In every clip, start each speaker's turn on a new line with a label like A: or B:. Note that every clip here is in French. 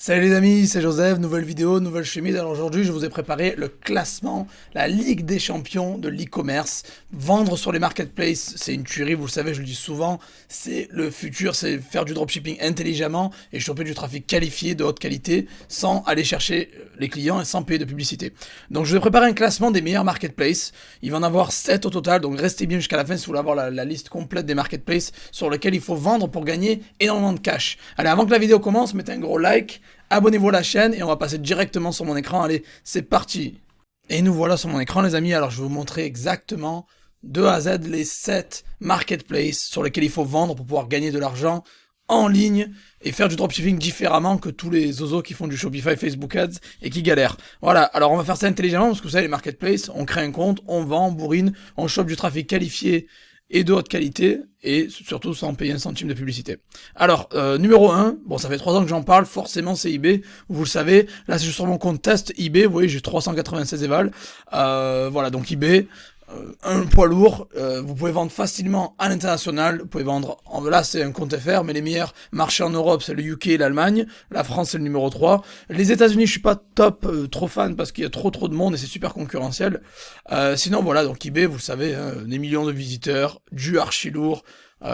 A: Salut les amis, c'est Joseph, nouvelle vidéo, nouvelle chemise. Alors aujourd'hui, je vous ai préparé le classement, la Ligue des champions de l'e-commerce. Vendre sur les marketplaces, c'est une tuerie, vous le savez, je le dis souvent, c'est le futur, c'est faire du dropshipping intelligemment et choper du trafic qualifié de haute qualité sans aller chercher les clients et sans payer de publicité. Donc je vous ai préparé un classement des meilleurs marketplaces. Il va en avoir 7 au total, donc restez bien jusqu'à la fin si vous voulez avoir la liste complète des marketplaces sur lesquels il faut vendre pour gagner énormément de cash. Allez, avant que la vidéo commence, mettez un gros like. Abonnez-vous à la chaîne et on va passer directement sur mon écran. Allez, c'est parti. Et nous voilà sur mon écran les amis. Alors je vais vous montrer exactement de A à Z les 7 marketplaces sur lesquels il faut vendre pour pouvoir gagner de l'argent en ligne et faire du dropshipping différemment que tous les zozos qui font du Shopify, Facebook Ads et qui galèrent. Voilà, alors on va faire ça intelligemment parce que vous savez les marketplaces, on crée un compte, on vend, on bourrine, on chope du trafic qualifié et de haute qualité, et surtout sans payer un centime de publicité. Alors, numéro 1, bon ça fait 3 ans que j'en parle, forcément c'est eBay, vous le savez, là c'est sur mon compte test eBay, vous voyez j'ai 396 évals, voilà donc eBay, un poids lourd, vous pouvez vendre facilement à l'international, vous pouvez vendre, là c'est un compte FR, mais les meilleurs marchés en Europe c'est le UK et l'Allemagne, la France c'est le numéro 3, les États-Unis je suis pas top, trop fan parce qu'il y a trop de monde et c'est super concurrentiel, sinon voilà, donc eBay vous le savez, hein, des millions de visiteurs, du archi lourd,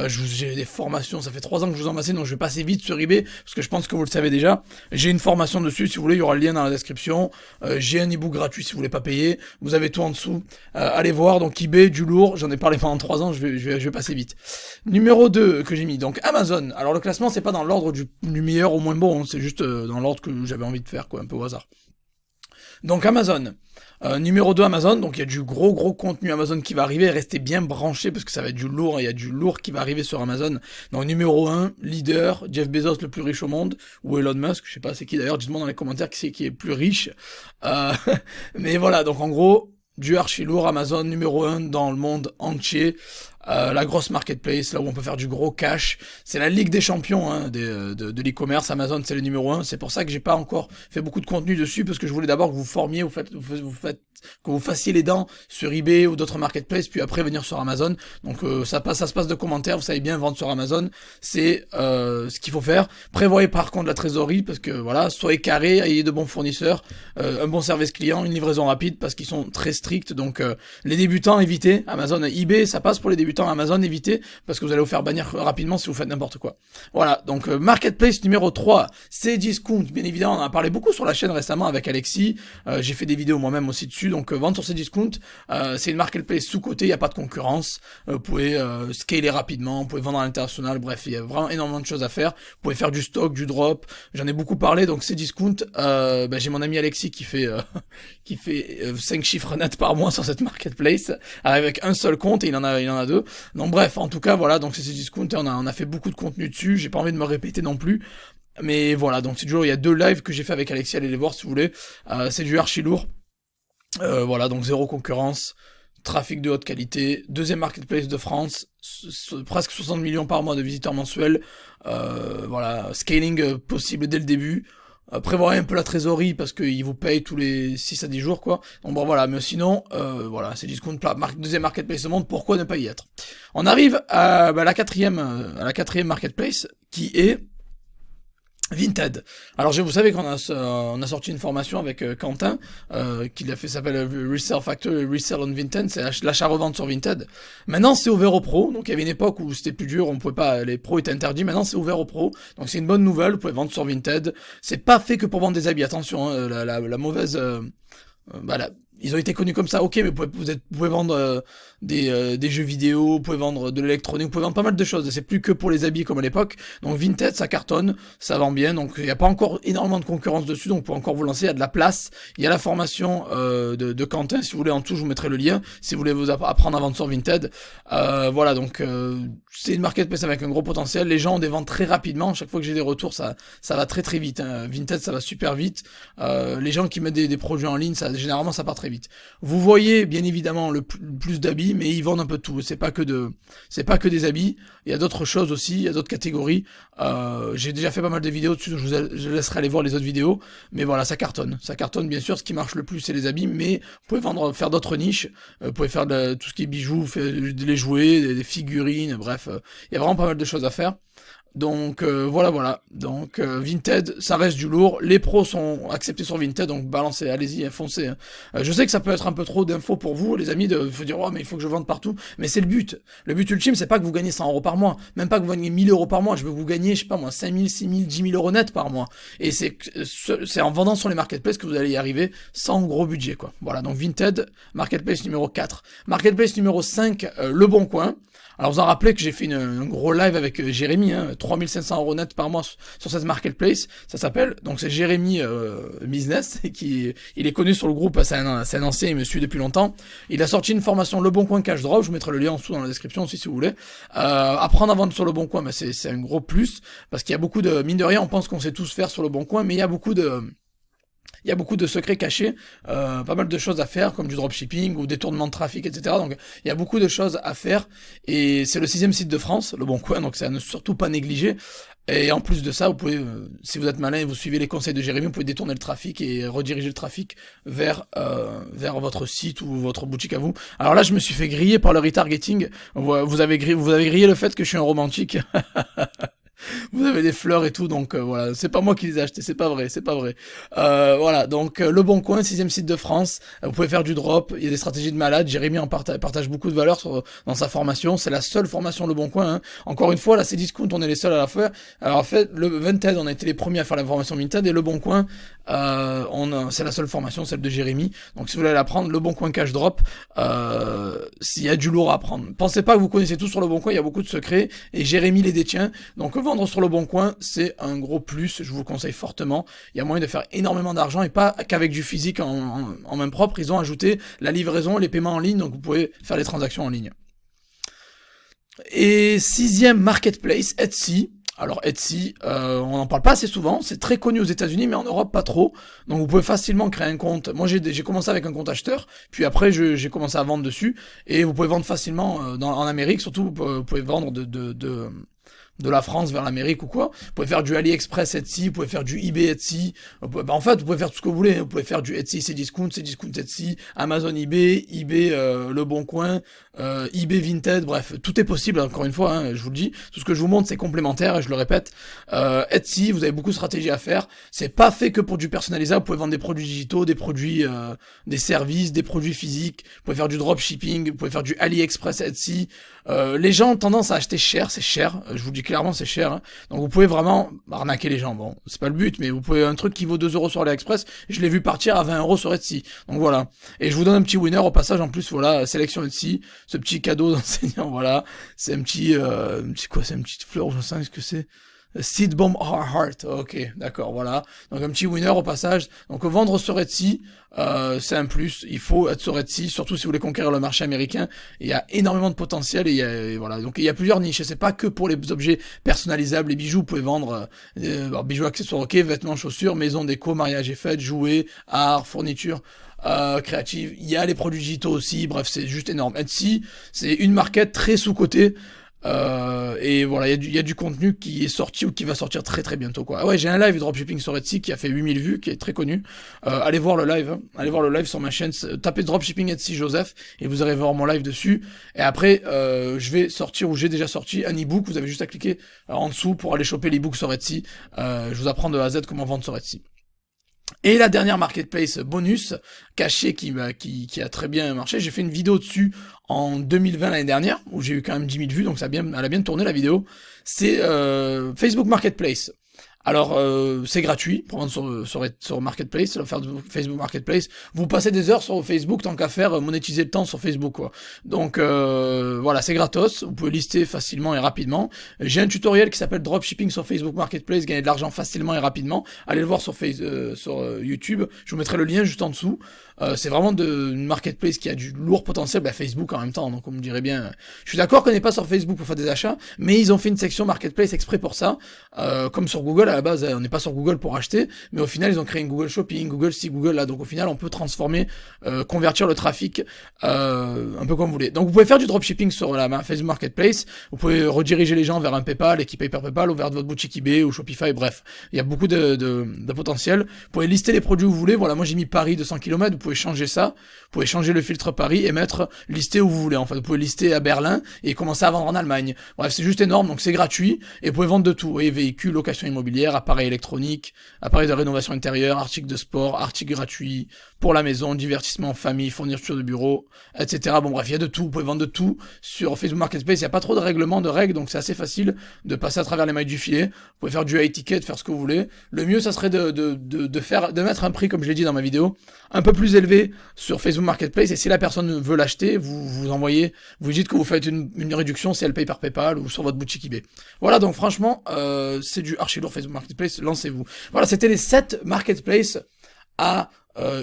A: j'ai des formations, ça fait 3 ans que je vous en passe, donc je vais passer vite sur eBay, parce que je pense que vous le savez déjà. J'ai une formation dessus, si vous voulez, il y aura le lien dans la description. J'ai un ebook gratuit si vous voulez pas payer. Vous avez tout en dessous. Allez voir, donc eBay, du lourd, j'en ai parlé pendant 3 ans, je vais passer vite. Numéro 2 que j'ai mis, donc Amazon. Alors le classement, c'est pas dans l'ordre du meilleur au moins bon, hein, c'est juste dans l'ordre que j'avais envie de faire, quoi, un peu au hasard. Donc Amazon. Numéro 2 Amazon, donc il y a du gros contenu Amazon qui va arriver, restez bien branchés parce que ça va être du lourd, il y a du lourd qui va arriver sur Amazon. Donc numéro 1, leader, Jeff Bezos le plus riche au monde, ou Elon Musk, je sais pas c'est qui d'ailleurs, dites-moi dans les commentaires qui c'est qui est plus riche. Euh, mais voilà, donc en gros, du archi lourd, Amazon numéro 1 dans le monde entier. La grosse marketplace, là où on peut faire du gros cash. C'est la ligue des champions hein, de l'e-commerce. Amazon, c'est le numéro 1. C'est pour ça que j'ai pas encore fait beaucoup de contenu dessus, parce que je voulais d'abord que vous formiez, que vous fassiez les dents sur eBay ou d'autres marketplaces, puis après venir sur Amazon. Donc ça se passe de commentaires, vous savez bien, vendre sur Amazon, c'est ce qu'il faut faire. Prévoyez par contre la trésorerie, parce que voilà, soyez carré, ayez de bons fournisseurs, un bon service client, une livraison rapide, parce qu'ils sont très stricts. Donc les débutants, évitez. Amazon, eBay, ça passe pour les débutants. Amazon, évitez, parce que vous allez vous faire bannir rapidement si vous faites n'importe quoi. Voilà, donc marketplace numéro 3, Cdiscount, bien évidemment, on en a parlé beaucoup sur la chaîne récemment avec Alexis, j'ai fait des vidéos moi-même aussi dessus, donc vendre sur Cdiscount, c'est une marketplace sous-côté, il n'y a pas de concurrence, vous pouvez scaler rapidement, vous pouvez vendre à l'international, bref, il y a vraiment énormément de choses à faire, vous pouvez faire du stock, du drop, j'en ai beaucoup parlé, donc Cdiscount, j'ai mon ami Alexis qui fait 5 chiffres nets par mois sur cette marketplace, avec un seul compte, et il en a 2. Donc bref, en tout cas, voilà, donc c'est Cdiscount, on a fait beaucoup de contenu dessus, j'ai pas envie de me répéter non plus, mais voilà, donc c'est toujours, il y a 2 lives que j'ai fait avec Alexis, allez les voir si vous voulez, c'est du archi lourd, voilà, donc zéro concurrence, trafic de haute qualité, deuxième marketplace de France, presque 60 millions par mois de visiteurs mensuels, voilà, scaling possible dès le début, prévoyez un peu la trésorerie parce qu'ils vous payent tous les 6 à 10 jours quoi. Donc bon voilà, mais sinon voilà, c'est Discount deuxième marketplace au monde, pourquoi ne pas y être. On arrive à la quatrième marketplace qui est Vinted. Alors vous savez qu'on a sorti une formation avec Quentin qui s'appelle Resell Factory, Resell on Vinted, c'est l'achat-revente sur Vinted. Maintenant c'est ouvert aux pros, donc il y avait une époque où c'était plus dur, on pouvait pas, les pros étaient interdits, maintenant c'est ouvert aux pros, donc c'est une bonne nouvelle, vous pouvez vendre sur Vinted. C'est pas fait que pour vendre des habits, attention, hein, la mauvaise... voilà, ils ont été connus comme ça, ok, mais vous pouvez vendre des jeux vidéo, vous pouvez vendre de l'électronique, vous pouvez vendre pas mal de choses, c'est plus que pour les habits comme à l'époque, donc Vinted ça cartonne, ça vend bien, donc il n'y a pas encore énormément de concurrence dessus, donc vous pouvez encore vous lancer, il y a de la place, il y a la formation de Quentin, si vous voulez en tout je vous mettrai le lien, si vous voulez vous apprendre à vendre sur Vinted, voilà, donc c'est une marketplace avec un gros potentiel, les gens ont des ventes très rapidement, chaque fois que j'ai des retours ça va très vite, hein. Vinted ça va super vite, les gens qui mettent des produits en ligne, généralement ça part très vite. Vous voyez bien évidemment le plus d'habits, mais ils vendent un peu de tout. C'est pas que des habits. Il y a d'autres choses aussi. Il y a d'autres catégories. J'ai déjà fait pas mal de vidéos dessus. Je laisserai aller voir les autres vidéos. Mais voilà, ça cartonne. Ça cartonne bien sûr. Ce qui marche le plus, c'est les habits, mais vous pouvez faire d'autres niches. Vous pouvez faire tout ce qui est bijoux, les jouets, des figurines. Bref, il y a vraiment pas mal de choses à faire. Donc voilà. Donc Vinted, ça reste du lourd. Les pros sont acceptés sur Vinted, donc balancez, allez-y, foncez. Hein. Je sais que ça peut être un peu trop d'infos pour vous, les amis, de vous dire oh mais il faut que je vende partout. Mais c'est le but. Le but ultime, c'est pas que vous gagnez 100 euros par mois, même pas que vous gagnez 1000 euros par mois. Je veux que vous gagner, je sais pas moi, 5000, 6000, 10 000 euros net par mois. Et c'est en vendant sur les marketplaces que vous allez y arriver sans gros budget, quoi. Voilà, donc Vinted, marketplace numéro 4. Marketplace numéro 5, Le Bon Coin. Alors vous en rappelez que j'ai fait un gros live avec Jérémy, hein, 3500 euros net par mois sur cette marketplace, ça s'appelle, donc c'est Jérémy Business, il est connu sur le groupe, c'est un ancien, il me suit depuis longtemps, il a sorti une formation Le Bon Coin Cash Drop, je vous mettrai le lien en dessous dans la description aussi si vous voulez, apprendre à vendre sur Le Bon Coin, c'est un gros plus, parce qu'il y a beaucoup de, mine de rien, on pense qu'on sait tous faire sur Le Bon Coin, mais il y a beaucoup de secrets cachés, pas mal de choses à faire, comme du dropshipping ou détournement de trafic, etc. Donc il y a beaucoup de choses à faire, et c'est le 6e site de France, Le Bon Coin, donc c'est à ne surtout pas négliger. Et en plus de ça, vous pouvez, si vous êtes malin et vous suivez les conseils de Jérémy, vous pouvez détourner le trafic et rediriger le trafic vers votre site ou votre boutique à vous. Alors là, je me suis fait griller par le retargeting. Vous avez grillé le fait que je suis un romantique. Vous avez des fleurs et tout, donc voilà, c'est pas moi qui les ai achetés, c'est pas vrai. Voilà, donc Le Bon Coin, 6e site de France, vous pouvez faire du drop, il y a des stratégies de malade, Jérémy partage beaucoup de valeur dans sa formation, c'est la seule formation Le Bon Coin, hein. Encore une fois, là c'est Discount, on est les seuls à la faire. Alors en fait, le Vinted, on a été les premiers à faire la formation Vinted, et Le Bon Coin, c'est la seule formation, celle de Jérémy, donc si vous voulez la prendre, Le Bon Coin Cash Drop, s'il y a du lourd à prendre. Pensez pas que vous connaissez tout sur Le Bon Coin, il y a beaucoup de secrets, et Jérémy les détient, donc vendre sur Le Bon Coin, c'est un gros plus, je vous le conseille fortement. Il y a moyen de faire énormément d'argent, et pas qu'avec du physique en main propre, ils ont ajouté la livraison, les paiements en ligne, donc vous pouvez faire les transactions en ligne. Et 6e marketplace, Etsy. Alors Etsy, on n'en parle pas assez souvent, c'est très connu aux États-Unis, mais en Europe pas trop. Donc vous pouvez facilement créer un compte. Moi j'ai commencé avec un compte acheteur, puis après j'ai commencé à vendre dessus, et vous pouvez vendre facilement en Amérique, surtout vous pouvez vendre de la France vers l'Amérique ou quoi. Vous pouvez faire du AliExpress Etsy, vous pouvez faire du eBay Etsy. En fait, vous pouvez faire tout ce que vous voulez. Vous pouvez faire du Etsy, c'est discount Etsy, Amazon eBay, Le Bon Coin, eBay Vinted, bref, tout est possible, encore une fois, hein, je vous le dis. Tout ce que je vous montre, c'est complémentaire, et je le répète. Etsy, vous avez beaucoup de stratégies à faire. C'est pas fait que pour du personnalisable. Vous pouvez vendre des produits digitaux, des produits, des services, des produits physiques. Vous pouvez faire du dropshipping, vous pouvez faire du AliExpress Etsy. Les gens ont tendance à acheter cher, c'est cher. Je vous le dis clairement, c'est cher. Hein. Donc vous pouvez vraiment arnaquer les gens. Bon, c'est pas le but, mais vous pouvez un truc qui vaut 2 euros sur AliExpress, je l'ai vu partir à 20 euros sur Etsy. Donc voilà. Et je vous donne un petit winner au passage, en plus, voilà, sélection Etsy, ce petit cadeau d'enseignant, voilà. C'est un petit c'est une petite fleur, je ne sais ce que c'est. Seed Bomb Heart, ok, d'accord, voilà. Donc un petit winner au passage. Donc vendre sur Etsy, c'est un plus. Il faut être sur Etsy, surtout si vous voulez conquérir le marché américain. Il y a énormément de potentiel, et voilà. Donc il y a plusieurs niches. Et c'est pas que pour les objets personnalisables, les bijoux. Vous pouvez vendre bijoux, accessoires, ok, vêtements, chaussures, maison, déco, mariage et fêtes, jouets, art, fourniture. Créative. Il y a les produits digitaux aussi. Bref, c'est juste énorme. Etsy, c'est une market très sous-cotée. Et voilà, il y a du contenu qui est sorti ou qui va sortir très très bientôt, quoi. Ah ouais, j'ai un live dropshipping sur Etsy qui a fait 8000 vues, qui est très connu. Allez voir le live, hein. Allez voir le live sur ma chaîne, tapez dropshipping Etsy Joseph et vous allez voir mon live dessus. Et après, je vais sortir, ou j'ai déjà sorti un ebook, vous avez juste à cliquer en dessous pour aller choper l'ebook sur Etsy. Je vous apprends de A à Z comment vendre sur Etsy. Et la dernière marketplace bonus cachée qui a très bien marché, j'ai fait une vidéo dessus en 2020 l'année dernière, où j'ai eu quand même 10 000 vues, donc elle a bien tourné la vidéo. C'est Facebook Marketplace. Alors, c'est gratuit pour vendre sur Marketplace, faire Facebook Marketplace. Vous passez des heures sur Facebook, tant qu'à faire, monétiser le temps sur Facebook, quoi. Donc, voilà, c'est gratos. Vous pouvez lister facilement et rapidement. J'ai un tutoriel qui s'appelle Dropshipping sur Facebook Marketplace, gagner de l'argent facilement et rapidement. Allez le voir sur YouTube. Je vous mettrai le lien juste en dessous. C'est vraiment une marketplace qui a du lourd potentiel, Facebook en même temps, donc on me dirait bien. Je suis d'accord qu'on n'est pas sur Facebook pour faire des achats, mais ils ont fait une section marketplace exprès pour ça, comme sur Google. la base, on n'est pas sur Google pour acheter, mais au final, ils ont créé une Google Shopping, Google ci, Google là. Donc au final, on peut transformer, convertir le trafic un peu comme vous voulez. Donc vous pouvez faire du dropshipping sur la Facebook Marketplace. Vous pouvez rediriger les gens vers un PayPal et qui paye par PayPal ou vers votre boutique eBay ou Shopify. Bref, il y a beaucoup de potentiel. Vous pouvez lister les produits où vous voulez. Voilà, moi j'ai mis Paris 200 km. Vous pouvez changer ça. Vous pouvez changer le filtre Paris et mettre lister où vous voulez. En fait, vous pouvez lister à Berlin et commencer à vendre en Allemagne. Bref, c'est juste énorme. Donc c'est gratuit et vous pouvez vendre de tout. Vous voyez, véhicules, location immobilière, appareils électroniques, appareils de rénovation intérieure, articles de sport, articles gratuits pour la maison, divertissement, famille, fourniture de bureau, etc. Bon bref, il y a de tout. Vous pouvez vendre de tout sur Facebook Marketplace. Il n'y a pas trop de règlements, de règles, donc c'est assez facile de passer à travers les mailles du filet. Vous pouvez faire du high ticket, faire ce que vous voulez. Le mieux, ça serait de mettre un prix, comme je l'ai dit dans ma vidéo, un peu plus élevé sur Facebook Marketplace. Et si la personne veut l'acheter, vous envoyez, vous dites que vous faites une réduction si elle paye par PayPal ou sur votre boutique eBay. Voilà, donc franchement, c'est du archi lourd Facebook Marketplace. Lancez-vous. Voilà, c'était les 7 marketplaces à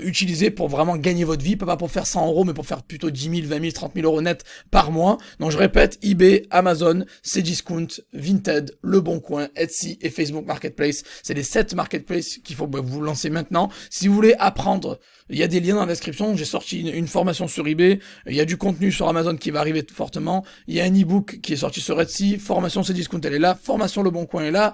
A: utiliser pour vraiment gagner votre vie, pas pour faire 100 €, mais pour faire plutôt 10 000, 20 000, 30 000 € net par mois. Donc je répète, eBay, Amazon, Cdiscount, Vinted, Le Bon Coin, Etsy et Facebook Marketplace. C'est les 7 marketplaces qu'il faut vous lancer maintenant. Si vous voulez apprendre, il y a des liens dans la description. J'ai sorti une formation sur eBay. Il y a du contenu sur Amazon qui va arriver fortement. Il y a un ebook qui est sorti sur Etsy. Formation Cdiscount, elle est là. Formation Le Bon Coin est là.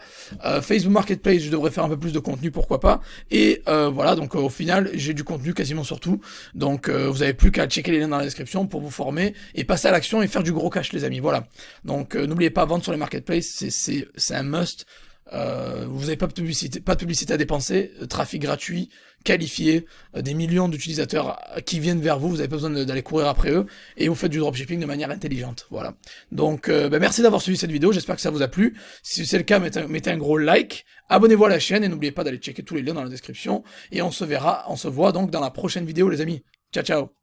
A: Facebook Marketplace, je devrais faire un peu plus de contenu, pourquoi pas. Et voilà, donc au final, j'ai du contenu quasiment sur tout. Donc vous avez plus qu'à checker les liens dans la description pour vous former et passer à l'action et faire du gros cash, les amis. Voilà. Donc n'oubliez pas, vendre sur les marketplaces, c'est un must. Vous n'avez pas de publicité à dépenser, trafic gratuit, qualifié, des millions d'utilisateurs qui viennent vers vous, vous n'avez pas besoin d'aller courir après eux, et vous faites du dropshipping de manière intelligente, voilà. Donc merci d'avoir suivi cette vidéo, j'espère que ça vous a plu. Si c'est le cas, mettez un gros like, abonnez-vous à la chaîne, et n'oubliez pas d'aller checker tous les liens dans la description, et on se voit donc dans la prochaine vidéo, les amis. Ciao, ciao.